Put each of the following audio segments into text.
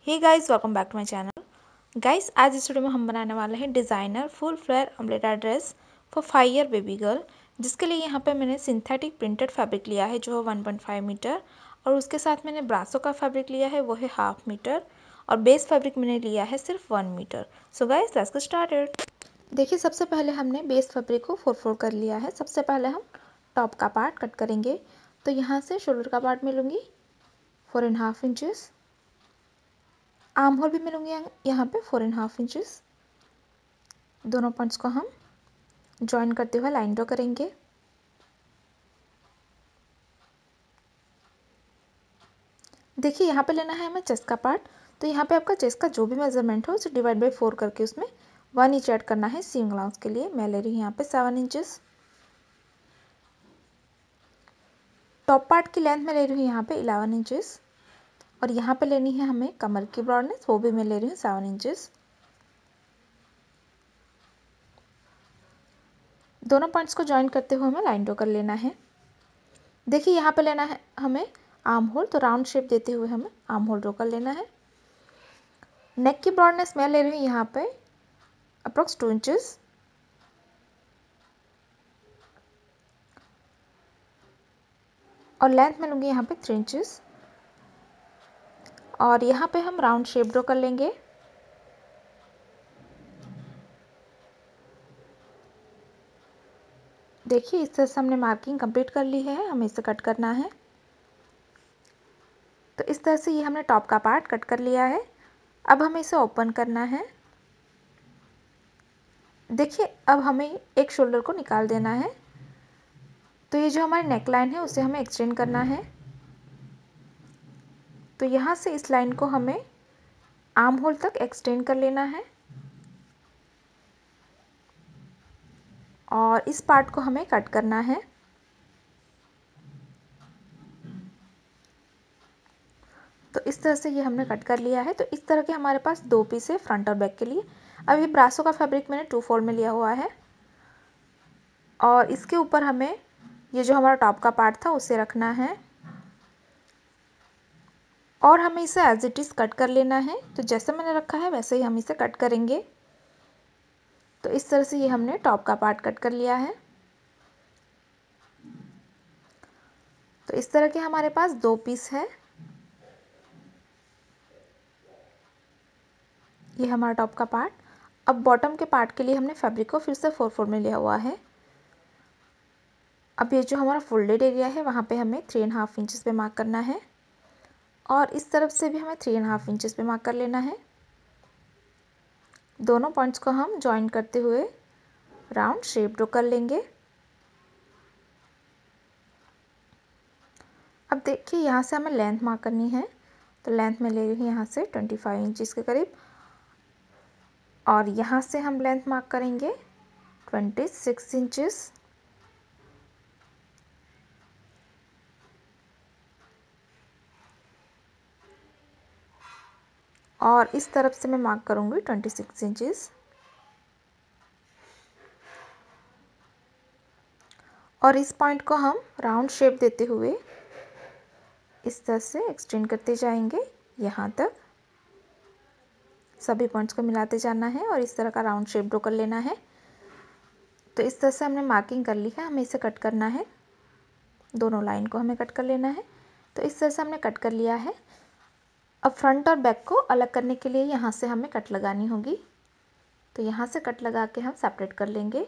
Hey guys, welcome back to my channel. Guys, आज इस video में हम बनाने वाले हैं designer full flare umbrella dress for 5 year baby girl, जिसके लिए यहाँ पे मैंने सिंथेटिक प्रिंटेड फैब्रिक लिया है जो है 1.5 मीटर, और उसके साथ मैंने ब्रासो का फैब्रिक लिया है वो है 1/2 मीटर, और बेस फैब्रिक मैंने लिया है सिर्फ 1 meter. So guys, let's get started. देखिए, सबसे पहले हमने बेस फैब्रिक को 4 कर लिया है। सबसे पहले हम टॉप का पार्ट कट करेंगे। तो यहाँ से शोल्डर का पार्ट मैं लूँगी 4.5 इंचेस, आर्म होल भी मिलूंगी यहाँ पे 4.5 इंचेस। दोनों पॉइंट्स को हम जॉइन करते हुए लाइन ड्रॉ करेंगे। देखिए, यहाँ पे लेना है हमें चेस्ट का पार्ट। तो यहाँ पे आपका चेस्ट का जो भी मेजरमेंट हो उसे डिवाइड बाई 4 करके उसमें 1 इंच ऐड करना है सीम अलाउंस के लिए। मैं ले रही हूँ यहाँ पे 7 इंचेस। टॉप पार्ट की लेंथ में ले रही हूँ यहाँ पे 11 इंचेस, और यहाँ पे लेनी है हमें कमर की ब्रॉडनेस, वो भी मैं ले रही हूँ 7 इंचेस। दोनों पॉइंट्स को जॉइन करते हुए हमें लाइन ड्रॉ कर लेना है। देखिए, यहाँ पे लेना है हमें आर्म होल, तो राउंड शेप देते हुए हमें आर्म होल ड्रॉ कर लेना है। नेक की ब्रॉडनेस मैं ले रही हूँ यहाँ पे अप्रोक्स 2 इंचेस, और लेंथ में लूँगी यहाँ पे 3 इंचेस, और यहाँ पे हम राउंड शेप ड्रॉ कर लेंगे। देखिए, इस तरह से हमने मार्किंग कंप्लीट कर ली है, हमें इसे कट करना है। तो इस तरह से ये हमने टॉप का पार्ट कट कर लिया है। अब हमें इसे ओपन करना है। देखिए, अब हमें एक शोल्डर को निकाल देना है। तो ये जो हमारी नेक लाइन है उसे हमें एक्सटेंड करना है। तो यहाँ से इस लाइन को हमें आर्म होल तक एक्सटेंड कर लेना है, और इस पार्ट को हमें कट करना है। तो इस तरह से ये हमने कट कर लिया है। तो इस तरह के हमारे पास 2 पीस है फ्रंट और बैक के लिए। अब ये ब्रासो का फैब्रिक मैंने 2/4 में लिया हुआ है, और इसके ऊपर हमें ये जो हमारा टॉप का पार्ट था उसे रखना है, और हमें इसे एज इट इज़ कट कर लेना है। तो जैसे मैंने रखा है वैसे ही हम इसे कट करेंगे। तो इस तरह से ये हमने टॉप का पार्ट कट कर लिया है। तो इस तरह के हमारे पास 2 पीस है। ये हमारा टॉप का पार्ट। अब बॉटम के पार्ट के लिए हमने फैब्रिक को फिर से 4/4 में लिया हुआ है। अब ये जो हमारा फोल्डेड एरिया है वहाँ पे हमें 3.5 इंचेस पे मार्क करना है, और इस तरफ से भी हमें 3.5 इंचेस पे मार्क कर लेना है। दोनों पॉइंट्स को हम जॉइन करते हुए राउंड शेप ड्रॉ कर लेंगे। अब देखिए, यहाँ से हमें लेंथ मार्क करनी है। तो लेंथ में ले रही हूँ यहाँ से 25 इंचेस के करीब, और यहाँ से हम लेंथ मार्क करेंगे 26 इंचेस। और इस तरफ से मैं मार्क करूँगी 26 इंचेस, और इस पॉइंट को हम राउंड शेप देते हुए इस तरह से एक्सटेंड करते जाएंगे यहाँ तक। सभी पॉइंट्स को मिलाते जाना है और इस तरह का राउंड शेप ड्रॉ कर लेना है। तो इस तरह से हमने मार्किंग कर ली है, हमें इसे कट करना है। दोनों लाइन को हमें कट कर लेना है। तो इस तरह से हमने कट कर लिया है। अब फ्रंट और बैक को अलग करने के लिए यहाँ से हमें कट लगानी होगी। तो यहाँ से कट लगा के हम सेपरेट कर लेंगे।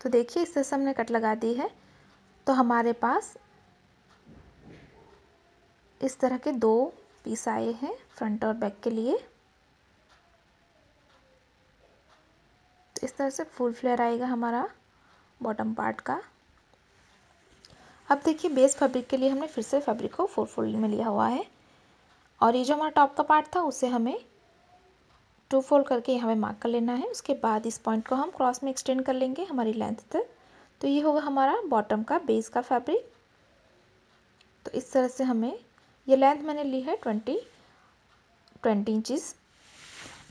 तो देखिए, इस तरह से हमने कट लगा दी है। तो हमारे पास इस तरह के 2 पीस आए हैं फ्रंट और बैक के लिए। तो इस तरह से फुल फ्लेयर आएगा हमारा बॉटम पार्ट का। अब देखिए, बेस फैब्रिक के लिए हमने फिर से फैब्रिक को 4 फोल्ड में लिया हुआ है, और ये जो हमारा टॉप का पार्ट था उसे हमें 2 फोल्ड करके हमें मार्क कर लेना है। उसके बाद इस पॉइंट को हम क्रॉस में एक्सटेंड कर लेंगे हमारी लेंथ तक। तो ये होगा हमारा बॉटम का बेस का फैब्रिक। तो इस तरह से हमें, ये लेंथ मैंने ली है 20 इंचेस।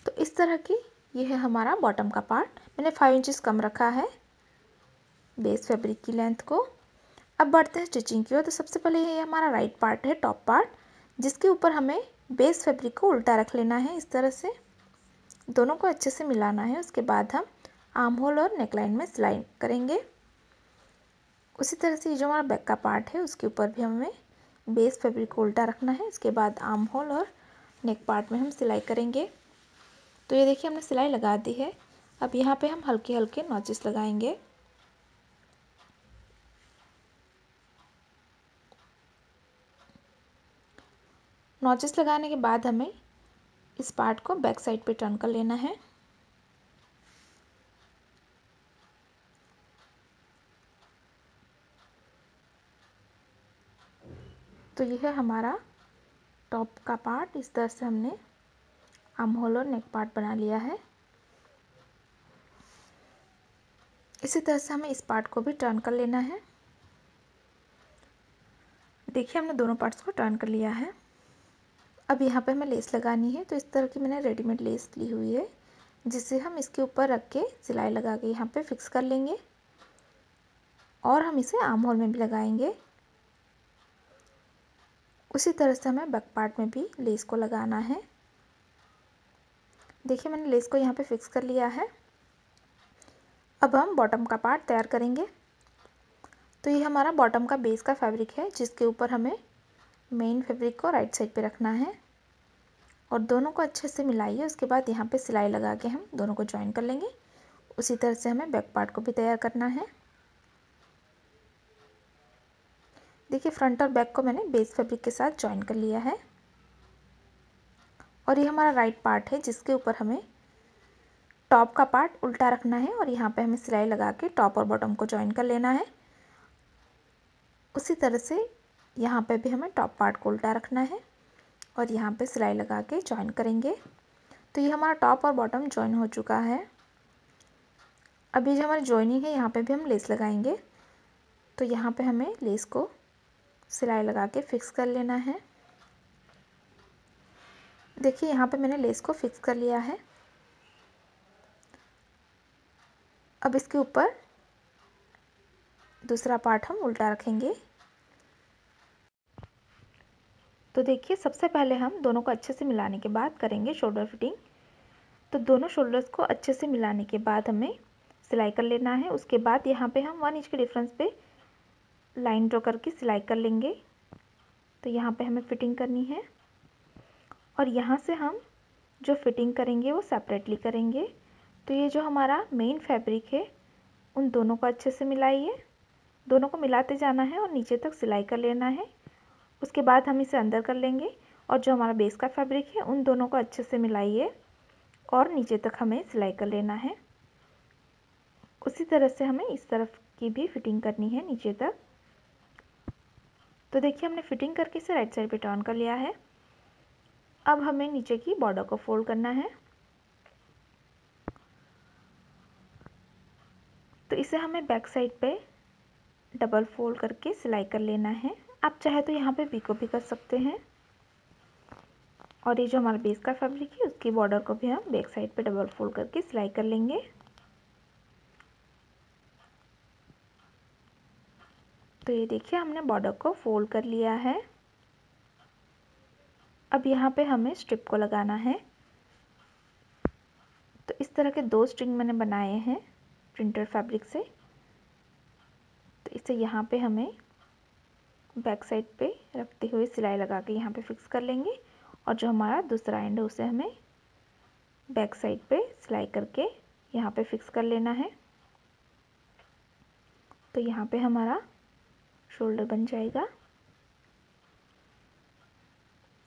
तो इस तरह की ये है हमारा बॉटम का पार्ट। मैंने 5 इंचेस कम रखा है बेस फैब्रिक की लेंथ को। अब बढ़ते हैं स्टिचिंग की ओर। तो सबसे पहले ये हमारा राइट पार्ट है, टॉप पार्ट, जिसके ऊपर हमें बेस फैब्रिक को उल्टा रख लेना है। इस तरह से दोनों को अच्छे से मिलाना है। उसके बाद हम आर्म होल और नेकलाइन में सिलाई करेंगे। उसी तरह से ये जो हमारा बैक का पार्ट है उसके ऊपर भी हमें बेस फैब्रिक को उल्टा रखना है। इसके बाद आर्म होल और नेक पार्ट में हम सिलाई करेंगे। तो ये देखिए हमने सिलाई लगा दी है। अब यहाँ पे हम हल्के हल्के नॉचेस लगाएंगे। नॉचेस लगाने के बाद हमें इस पार्ट को बैक साइड पे टर्न कर लेना है। तो ये है हमारा टॉप का पार्ट। इस तरह से हमने आर्म होल और नेक पार्ट बना लिया है। इसी तरह से हमें इस पार्ट को भी टर्न कर लेना है। देखिए हमने दोनों पार्ट्स को टर्न कर लिया है। अब यहाँ पे हमें लेस लगानी है। तो इस तरह की मैंने रेडीमेड लेस ली हुई है, जिसे हम इसके ऊपर रख के सिलाई लगा के यहाँ पे फिक्स कर लेंगे और हम इसे आर्म होल में भी लगाएंगे। उसी तरह से हमें बैक पार्ट में भी लेस को लगाना है। देखिए मैंने लेस को यहाँ पे फिक्स कर लिया है। अब हम बॉटम का पार्ट तैयार करेंगे। तो ये हमारा बॉटम का बेस का फैब्रिक है, जिसके ऊपर हमें मेन फैब्रिक को राइट साइड पे रखना है और दोनों को अच्छे से मिलाइए। उसके बाद यहाँ पे सिलाई लगा के हम दोनों को ज्वाइन कर लेंगे। उसी तरह से हमें बैक पार्ट को भी तैयार करना है। देखिए फ्रंट और बैक को मैंने बेस फैब्रिक के साथ ज्वाइन कर लिया है और ये हमारा राइट पार्ट है, जिसके ऊपर हमें टॉप का पार्ट उल्टा रखना है और यहाँ पे हमें सिलाई लगा के टॉप और बॉटम को ज्वाइन कर लेना है। उसी तरह से यहाँ पे भी हमें टॉप पार्ट को उल्टा रखना है और यहाँ पे सिलाई लगा के ज्वाइन करेंगे। तो ये हमारा टॉप और बॉटम ज्वाइन हो चुका है। अब ये जो हमारी ज्वाइनिंग है, यहाँ पे भी हम लेस लगाएंगे। तो यहाँ पे हमें लेस को सिलाई लगा के फिक्स कर लेना है। देखिए यहाँ पे मैंने लेस को फिक्स कर लिया है। अब इसके ऊपर दूसरा पार्ट हम उल्टा रखेंगे। तो देखिए सबसे पहले हम दोनों को अच्छे से मिलाने के बाद करेंगे शोल्डर फिटिंग। तो दोनों शोल्डर्स को अच्छे से मिलाने के बाद हमें सिलाई कर लेना है। उसके बाद यहाँ पे हम 1 इंच के डिफरेंस पे लाइन ड्रॉ करके सिलाई कर लेंगे। तो यहाँ पे हमें फिटिंग करनी है और यहाँ से हम जो फिटिंग करेंगे वो सेपरेटली करेंगे। तो ये जो हमारा मेन फैब्रिक है, उन दोनों को अच्छे से मिलाइए। दोनों को मिलाते जाना है और नीचे तक सिलाई कर लेना है। उसके बाद हम इसे अंदर कर लेंगे और जो हमारा बेस का फैब्रिक है उन दोनों को अच्छे से मिलाइए और नीचे तक हमें सिलाई कर लेना है। उसी तरह से हमें इस तरफ की भी फिटिंग करनी है नीचे तक। तो देखिए हमने फिटिंग करके इसे राइट साइड पे टर्न कर लिया है। अब हमें नीचे की बॉर्डर को फोल्ड करना है। तो इसे हमें बैक साइड पे डबल फोल्ड करके सिलाई कर लेना है। आप चाहे तो यहाँ पे पिको भी कर सकते हैं। और ये जो हमारा बेस का फैब्रिक है उसकी बॉर्डर को भी हम बैक साइड पे डबल फोल्ड करके सिलाई कर लेंगे। तो ये देखिए हमने बॉर्डर को फोल्ड कर लिया है। अब यहाँ पे हमें स्ट्रिप को लगाना है। तो इस तरह के 2 स्ट्रिंग मैंने बनाए हैं प्रिंटेड फैब्रिक से। तो इसे यहाँ पे हमें बैक साइड पे रखते हुए सिलाई लगा के यहाँ पे फिक्स कर लेंगे और जो हमारा दूसरा एंड है उसे हमें बैक साइड पे सिलाई करके यहाँ पे फिक्स कर लेना है। तो यहाँ पे हमारा शोल्डर बन जाएगा।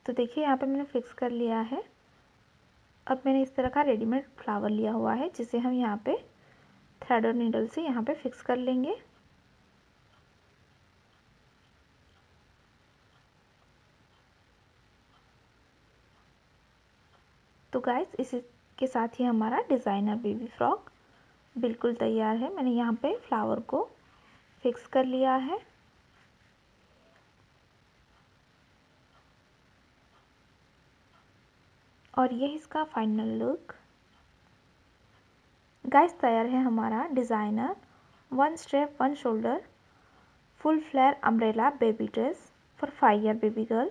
तो देखिए यहाँ पे मैंने फिक्स कर लिया है। अब मैंने इस तरह का रेडीमेड फ्लावर लिया हुआ है, जिसे हम यहाँ पे थ्रेड और नीडल से यहाँ पे फिक्स कर लेंगे। तो गाइस इसी के साथ ही हमारा डिज़ाइनर बेबी फ्रॉक बिल्कुल तैयार है। मैंने यहाँ पे फ्लावर को फिक्स कर लिया है। और ये इसका फाइनल लुक। गाइस तैयार है हमारा designer 1 strap 1 shoulder full flare umbrella baby dress for 5 year baby girl.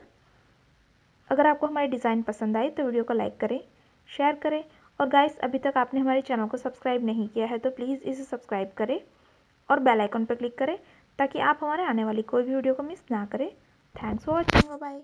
अगर आपको हमारी डिज़ाइन पसंद आई तो वीडियो को लाइक करें, शेयर करें और गाइस अभी तक आपने हमारे चैनल को सब्सक्राइब नहीं किया है तो प्लीज़ इसे सब्सक्राइब करें और बेल आइकन पर क्लिक करें ताकि आप हमारे आने वाली कोई भी वीडियो को मिस ना करें। Thanks for watching, bye.